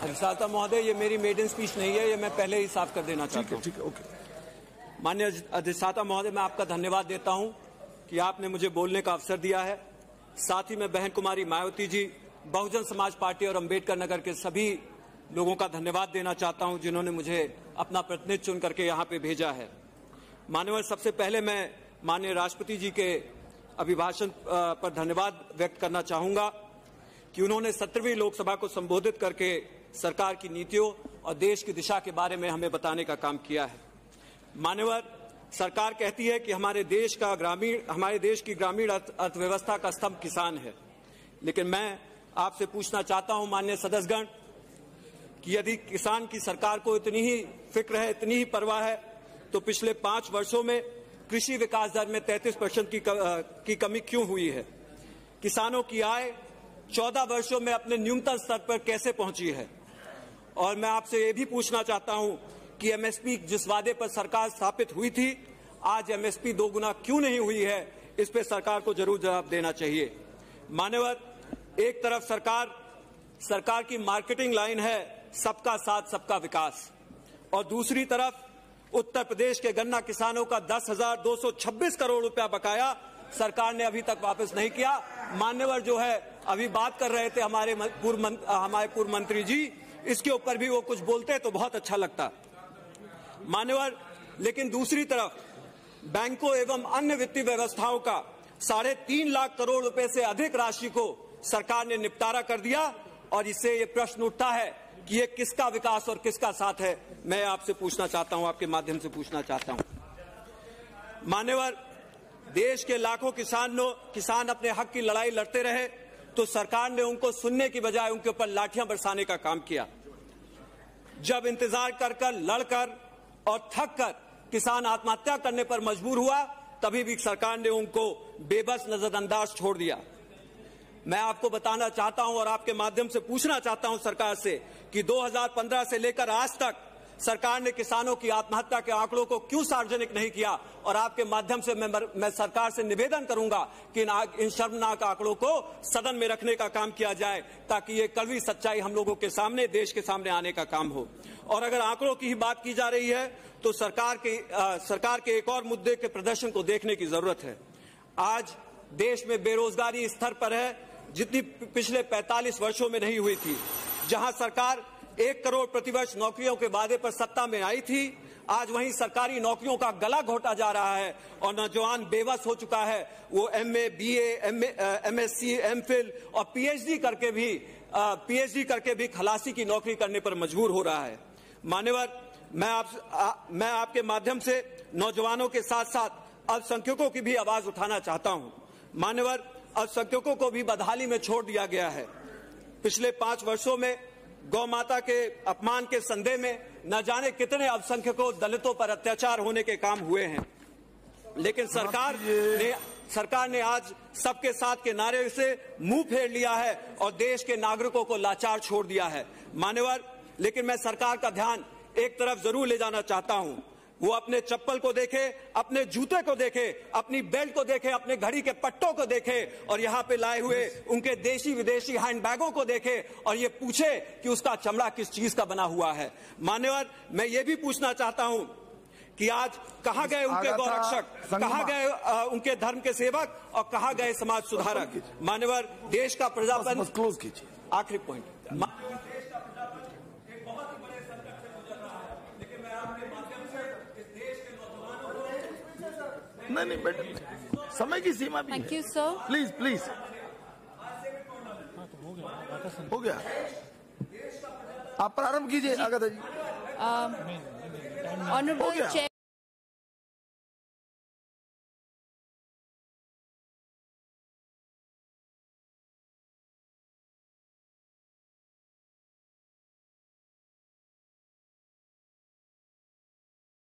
अधिष्ठाता महोदय, ये मेरी मेडन स्पीच नहीं है, ये मैं पहले ही साफ कर देना चाहता हूँ। ठीक है, ओके। माननीय अधिष्ठाता महोदय, मैं आपका धन्यवाद देता हूँ कि आपने मुझे बोलने का अवसर दिया है। साथ ही मैं बहन कुमारी मायावती जी, बहुजन समाज पार्टी और अंबेडकर नगर के सभी लोगों का धन्यवाद देना चाहता हूं जिन्होंने मुझे अपना प्रतिनिधि चुन करके यहां पे भेजा है। माननीय, सबसे पहले मैं माननीय राष्ट्रपति जी के अभिभाषण पर धन्यवाद व्यक्त करना चाहूंगा कि उन्होंने 17वीं लोकसभा को संबोधित करके सरकार की नीतियों और देश की दिशा के बारे में हमें बताने का काम किया है। माननीय, सरकार कहती है कि हमारे देश की ग्रामीण अर्थव्यवस्था का स्तंभ किसान है, लेकिन मैं आपसे पूछना चाहता हूं माननीय सदस्यगण कि यदि किसान की सरकार को इतनी ही फिक्र है, इतनी ही परवाह है, तो पिछले 5 वर्षों में कृषि विकास दर में 33% की कमी क्यों हुई है? किसानों की आय 14 वर्षों में अपने न्यूनतम स्तर पर कैसे पहुंची है? और मैं आपसे ये भी पूछना चाहता हूं कि एमएसपी जिस वादे पर सरकार स्थापित हुई थी, आज एमएसपी 2 गुना क्यों नहीं हुई है? इस पे सरकार को जरूर जवाब देना चाहिए। मान्यवर, एक तरफ सरकार की मार्केटिंग लाइन है सबका साथ सबका विकास, और दूसरी तरफ उत्तर प्रदेश के गन्ना किसानों का 10,226 करोड़ रुपया बकाया सरकार ने अभी तक वापस नहीं किया। मान्यवर जो है, अभी बात कर रहे थे हमारे पूर्व मंत्री जी, इसके ऊपर भी वो कुछ बोलते तो बहुत अच्छा लगता। मान्यवर, लेकिन दूसरी तरफ बैंकों एवं अन्य वित्तीय व्यवस्थाओं का 3.5 लाख करोड़ रुपए से अधिक राशि को सरकार ने निपटारा कर दिया, और इससे ये प्रश्न उठता है कि ये किसका विकास और किसका साथ है? मैं आपसे पूछना चाहता हूं, आपके माध्यम से पूछना चाहता हूं। मान्यवर, देश के लाखों किसान अपने हक की लड़ाई लड़ते रहे, तो सरकार ने उनको सुनने की बजाय उनके ऊपर लाठियां बरसाने का काम किया। जब इंतजार कर लड़कर और थक कर किसान आत्महत्या करने पर मजबूर हुआ, तभी भी सरकार ने उनको बेबस नजरअंदाज छोड़ दिया। मैं आपको बताना चाहता हूं और आपके माध्यम से पूछना चाहता हूं सरकार से कि 2015 से लेकर आज तक सरकार ने किसानों की आत्महत्या के आंकड़ों को क्यों सार्वजनिक नहीं किया? और आपके माध्यम से मैं सरकार से निवेदन करूंगा कि इन शर्मनाक आंकड़ों को सदन में रखने का काम किया जाए, ताकि ये कड़वी सच्चाई हम लोगों के सामने, देश के सामने आने का काम हो। और अगर आंकड़ों की ही बात की जा रही है, तो सरकार के एक और मुद्दे के प्रदर्शन को देखने की जरूरत है। आज देश में बेरोजगारी इस स्तर पर है जितनी पिछले 45 वर्षों में नहीं हुई थी। जहां सरकार 1 करोड़ प्रतिवर्ष नौकरियों के वादे पर सत्ता में आई थी, आज वहीं सरकारी नौकरियों का गला घोटा जा रहा है और नौजवान बेबस हो चुका है। वो MA, BA, MSc, MPhil और PhD करके भी खलासी की नौकरी करने पर मजबूर हो रहा है। मान्यवर, मैं आपके माध्यम से नौजवानों के साथ साथ अल्पसंख्यकों की भी आवाज उठाना चाहता हूं। मान्यवर, अल्पसंख्यकों को भी बदहाली में छोड़ दिया गया है। पिछले 5 वर्षों में गौ माता के अपमान के संदेह में न जाने कितने अल्पसंख्यकों, दलितों पर अत्याचार होने के काम हुए हैं, लेकिन सरकार ने आज सबके साथ के नारे से मुंह फेर लिया है और देश के नागरिकों को लाचार छोड़ दिया है। मान्यवर, लेकिन मैं सरकार का ध्यान एक तरफ जरूर ले जाना चाहता हूं। वो अपने चप्पल को देखे, अपने जूते को देखे, अपनी बेल्ट को देखे, अपने घड़ी के पट्टों को देखे, और यहाँ पे लाए हुए उनके देशी विदेशी हैंडबैगों को देखे और ये पूछे कि उसका चमड़ा किस चीज का बना हुआ है। मान्यवर, मैं ये भी पूछना चाहता हूं कि आज कहाँ गए उनके गौरक्षक, कहाँ गए उनके धर्म के सेवक और कहाँ गए समाज सुधारक? मान्यवर, देश का प्रजातंत्र, क्लोज कीजिए, आखिरी पॉइंट, नहीं बेटा, समय की सीमा भी थैंक यू सर, प्लीज हो गया, आप प्रारंभ कीजिए। आगत जी, ऑनरेबल